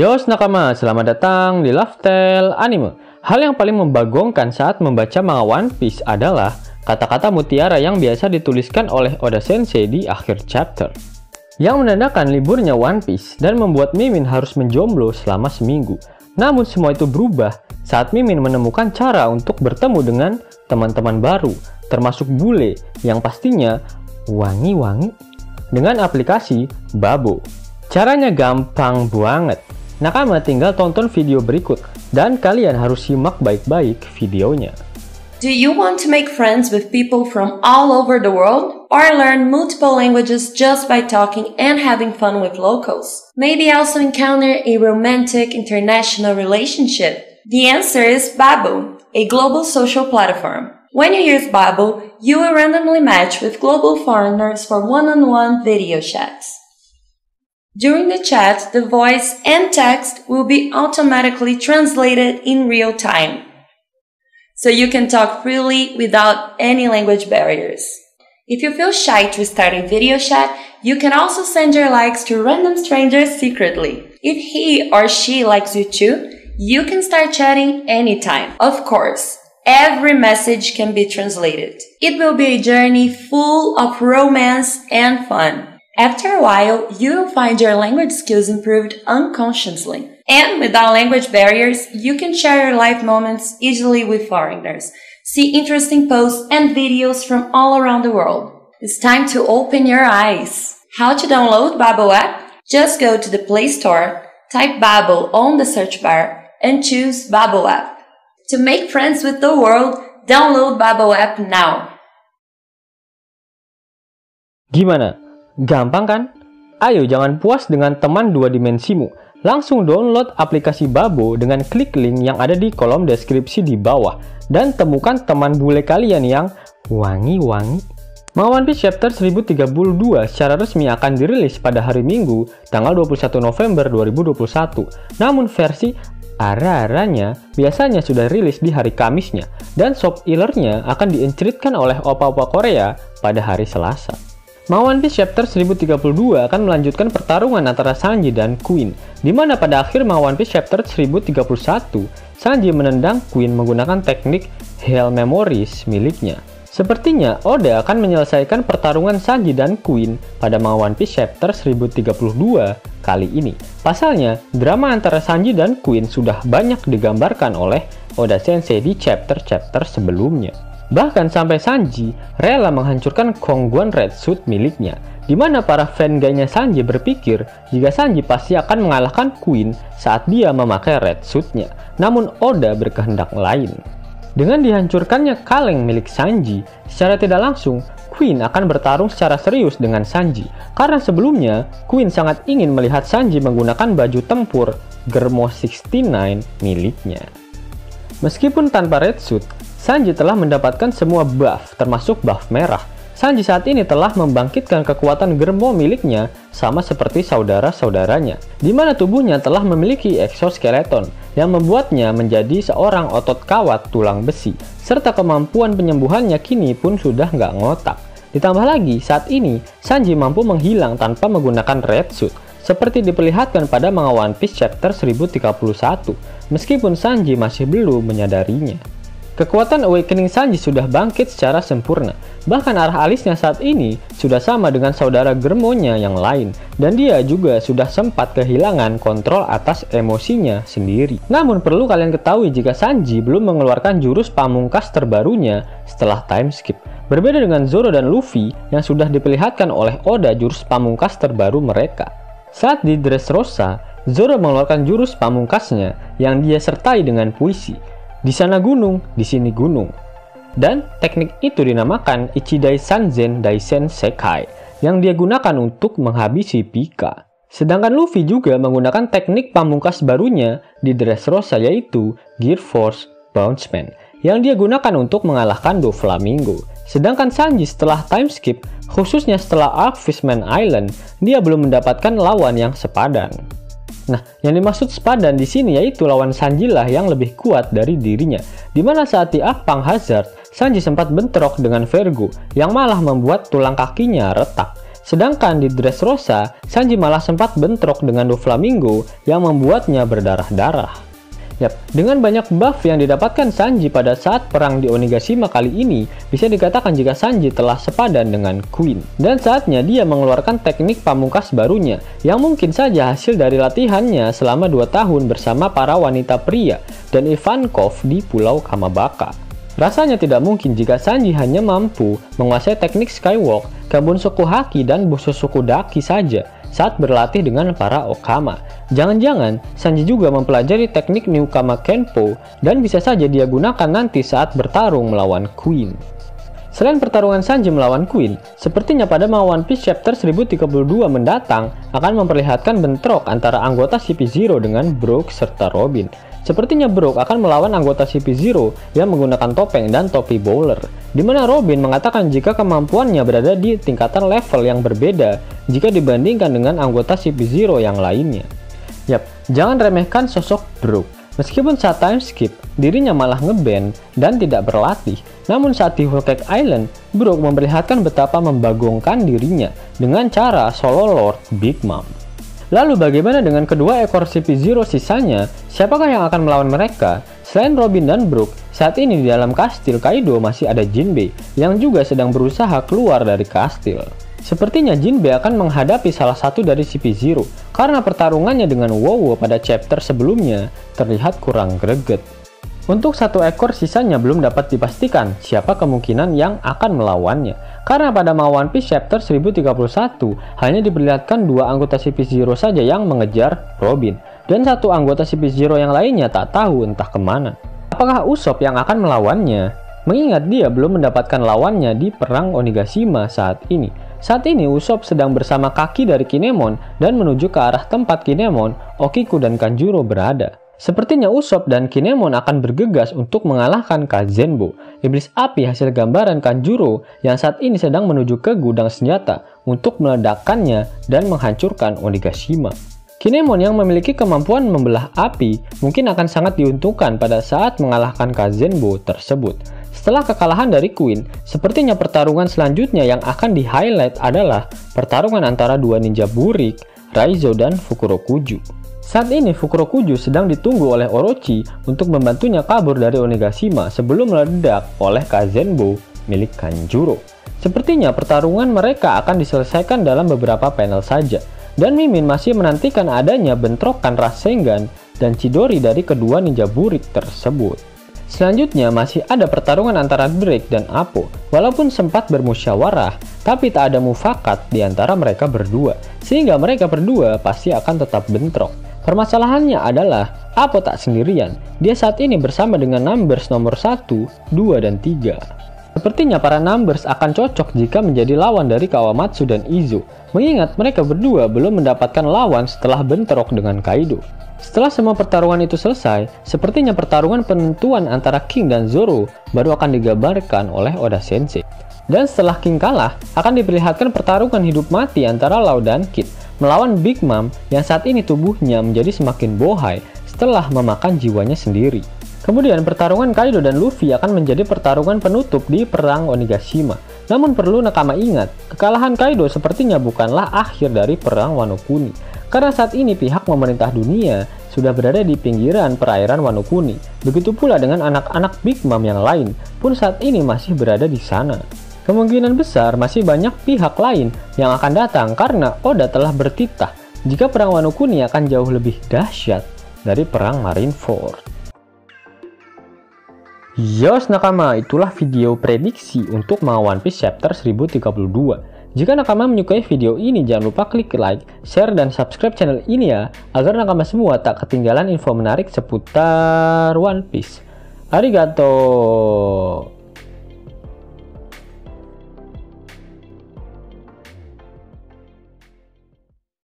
Yo nakama, selamat datang di Lifestyle Anime. Hal yang paling membagongkan saat membaca manga One Piece adalah kata-kata mutiara yang biasa dituliskan oleh Oda Sensei di akhir chapter, yang menandakan liburnya One Piece dan membuat Mimin harus menjomblo selama seminggu. Namun semua itu berubah saat Mimin menemukan cara untuk bertemu dengan teman-teman baru, termasuk bule yang pastinya wangi-wangi dengan aplikasi Babo. Caranya gampang banget. Nakama tinggal tonton video berikut dan kalian harus simak baik-baik videonya. Do you want to make friends with people from all over the world? Or learn multiple languages just by talking and having fun with locals? Maybe also encounter a romantic international relationship? The answer is Babo, a global social platform. When you use Babo, you will randomly match with global foreigners for one-on-one video chats. During the chat, the voice and text will be automatically translated in real time, so you can talk freely without any language barriers. If you feel shy to start a video chat, you can also send your likes to random strangers secretly. If he or she likes you too, you can start chatting anytime. Of course, every message can be translated. It will be a journey full of romance and fun. After a while, you will find your language skills improved unconsciously. And without language barriers, you can share your life moments easily with foreigners, see interesting posts and videos from all around the world. It's time to open your eyes. How to download Babo app? Just go to the Play Store, type Babo on the search bar, and choose Babo app. To make friends with the world, download Babo app now. Gimana? Gampang kan? Ayo jangan puas dengan teman dua dimensimu. Langsung download aplikasi Babo dengan klik link yang ada di kolom deskripsi di bawah. Dan temukan teman bule kalian yang wangi-wangi. Manga One Piece Chapter 1032 secara resmi akan dirilis pada hari Minggu, tanggal 21 November 2021. Namun versi ara-aranya biasanya sudah rilis di hari Kamisnya. Dan sub-ilernya akan dienceritkan oleh opa-opa Korea pada hari Selasa. Manga One Piece Chapter 1032 akan melanjutkan pertarungan antara Sanji dan Queen, di mana pada akhir Manga One Piece Chapter 1031, Sanji menendang Queen menggunakan teknik Hail Memories miliknya. Sepertinya Oda akan menyelesaikan pertarungan Sanji dan Queen pada Manga One Piece Chapter 1032 kali ini. Pasalnya, drama antara Sanji dan Queen sudah banyak digambarkan oleh Oda Sensei di chapter-chapter sebelumnya. Bahkan sampai Sanji rela menghancurkan Kongguan Red Suit miliknya, di mana para fan guy-nya Sanji berpikir jika Sanji pasti akan mengalahkan Queen saat dia memakai Red Suit-nya. Namun Oda berkehendak lain. Dengan dihancurkannya kaleng milik Sanji, secara tidak langsung Queen akan bertarung secara serius dengan Sanji, karena sebelumnya Queen sangat ingin melihat Sanji menggunakan baju tempur Germo 69 miliknya. Meskipun tanpa Red Suit, Sanji telah mendapatkan semua buff, termasuk buff merah. Sanji saat ini telah membangkitkan kekuatan Germo miliknya sama seperti saudara-saudaranya, di mana tubuhnya telah memiliki exoskeleton yang membuatnya menjadi seorang otot kawat tulang besi, serta kemampuan penyembuhannya kini pun sudah nggak ngotak. Ditambah lagi, saat ini Sanji mampu menghilang tanpa menggunakan Red Suit, seperti diperlihatkan pada Manga One Piece Chapter 1031, meskipun Sanji masih belum menyadarinya. Kekuatan Awakening Sanji sudah bangkit secara sempurna, bahkan arah alisnya saat ini sudah sama dengan saudara Germonya yang lain, dan dia juga sudah sempat kehilangan kontrol atas emosinya sendiri. Namun perlu kalian ketahui jika Sanji belum mengeluarkan jurus pamungkas terbarunya setelah time skip. Berbeda dengan Zoro dan Luffy yang sudah diperlihatkan oleh Oda jurus pamungkas terbaru mereka. Saat di Dressrosa, Zoro mengeluarkan jurus pamungkasnya yang dia sertai dengan puisi. Di sana gunung, di sini gunung. Dan teknik itu dinamakan Ichidai Sanzen Daisen Sekai yang dia gunakan untuk menghabisi Pika. Sedangkan Luffy juga menggunakan teknik pamungkas barunya di Dressrosa, yaitu Gear Force Bounceman yang dia gunakan untuk mengalahkan Doflamingo. Sedangkan Sanji setelah time skip, khususnya setelah arc Fishman Island, dia belum mendapatkan lawan yang sepadan. Nah, yang dimaksud sepadan di sini yaitu lawan Sanji lah yang lebih kuat dari dirinya. Dimana saat di arc Punk Hazard, Sanji sempat bentrok dengan Vergo yang malah membuat tulang kakinya retak. Sedangkan di Dressrosa, Sanji malah sempat bentrok dengan Doflamingo yang membuatnya berdarah-darah. Yap, dengan banyak buff yang didapatkan Sanji pada saat perang di Onigashima kali ini, bisa dikatakan jika Sanji telah sepadan dengan Queen. Dan saatnya dia mengeluarkan teknik pamungkas barunya, yang mungkin saja hasil dari latihannya selama 2 tahun bersama para wanita pria dan Ivankov di Pulau Kamabaka. Rasanya tidak mungkin jika Sanji hanya mampu menguasai teknik Skywalk, Kabunsoku Haki, dan Bososoku Daki saja saat berlatih dengan para Okama. Jangan-jangan Sanji juga mempelajari teknik Newkama Kenpo dan bisa saja dia gunakan nanti saat bertarung melawan Queen. Selain pertarungan Sanji melawan Queen, sepertinya pada One Piece Chapter 1032 mendatang akan memperlihatkan bentrok antara anggota CP0 dengan Brook serta Robin. Sepertinya Brook akan melawan anggota CP0 yang menggunakan topeng dan topi bowler, di mana Robin mengatakan jika kemampuannya berada di tingkatan level yang berbeda jika dibandingkan dengan anggota CP0 yang lainnya. Yap, jangan remehkan sosok Brook. Meskipun saat time skip, dirinya malah ngeband dan tidak berlatih. Namun saat di Whole Cake Island, Brook memperlihatkan betapa membagongkan dirinya dengan cara solo Lord Big Mom. Lalu bagaimana dengan kedua ekor CP0 sisanya? Siapakah yang akan melawan mereka? Selain Robin dan Brook, saat ini di dalam kastil Kaido masih ada Jinbei yang juga sedang berusaha keluar dari kastil. Sepertinya Jinbei akan menghadapi salah satu dari CP0 karena pertarungannya dengan Wowo pada chapter sebelumnya terlihat kurang greget. Untuk satu ekor sisanya belum dapat dipastikan siapa kemungkinan yang akan melawannya. Karena pada One Piece Chapter 1031 hanya diperlihatkan 2 anggota CP0 saja yang mengejar Robin. Dan satu anggota CP0 yang lainnya tak tahu entah kemana. Apakah Usopp yang akan melawannya? Mengingat dia belum mendapatkan lawannya di perang Onigashima saat ini. Saat ini Usopp sedang bersama kaki dari Kinemon dan menuju ke arah tempat Kinemon, Okiku, dan Kanjuro berada. Sepertinya Usopp dan Kinemon akan bergegas untuk mengalahkan Kazenbo, iblis api hasil gambaran Kanjuro yang saat ini sedang menuju ke gudang senjata untuk meledakkannya dan menghancurkan Onigashima. Kinemon yang memiliki kemampuan membelah api mungkin akan sangat diuntungkan pada saat mengalahkan Kazenbo tersebut. Setelah kekalahan dari Queen, sepertinya pertarungan selanjutnya yang akan di-highlight adalah pertarungan antara 2 ninja burik, Raizo dan Fukurokuju. Saat ini Fukurokuju sedang ditunggu oleh Orochi untuk membantunya kabur dari Onigashima sebelum meledak oleh Kazenbo milik Kanjuro. Sepertinya pertarungan mereka akan diselesaikan dalam beberapa panel saja, dan Mimin masih menantikan adanya bentrokan Rasengan dan Chidori dari kedua ninja burik tersebut. Selanjutnya masih ada pertarungan antara Drake dan Apo. Walaupun sempat bermusyawarah, tapi tak ada mufakat di antara mereka berdua, sehingga mereka berdua pasti akan tetap bentrok. Permasalahannya adalah Apo tak sendirian. Dia saat ini bersama dengan Numbers nomor 1, 2, dan 3. Sepertinya para Numbers akan cocok jika menjadi lawan dari Kawamatsu dan Izo, mengingat mereka berdua belum mendapatkan lawan setelah bentrok dengan Kaido. Setelah semua pertarungan itu selesai, sepertinya pertarungan penentuan antara King dan Zoro baru akan digambarkan oleh Oda Sensei. Dan setelah King kalah, akan diperlihatkan pertarungan hidup mati antara Law dan Kid melawan Big Mom yang saat ini tubuhnya menjadi semakin bohai setelah memakan jiwanya sendiri. Kemudian pertarungan Kaido dan Luffy akan menjadi pertarungan penutup di perang Onigashima. Namun perlu Nakama ingat, kekalahan Kaido sepertinya bukanlah akhir dari perang Wano Kuni. Karena saat ini pihak pemerintah dunia sudah berada di pinggiran perairan Wano Kuni. Begitu pula dengan anak-anak Big Mom yang lain pun saat ini masih berada di sana. Kemungkinan besar masih banyak pihak lain yang akan datang karena Oda telah bertitah jika perang Wano Kuni akan jauh lebih dahsyat dari perang Marineford. Yos nakama, itulah video prediksi untuk One Piece Chapter 1032. Jika nakama menyukai video ini, jangan lupa klik like, share, dan subscribe channel ini ya, agar nakama semua tak ketinggalan info menarik seputar One Piece. Arigato!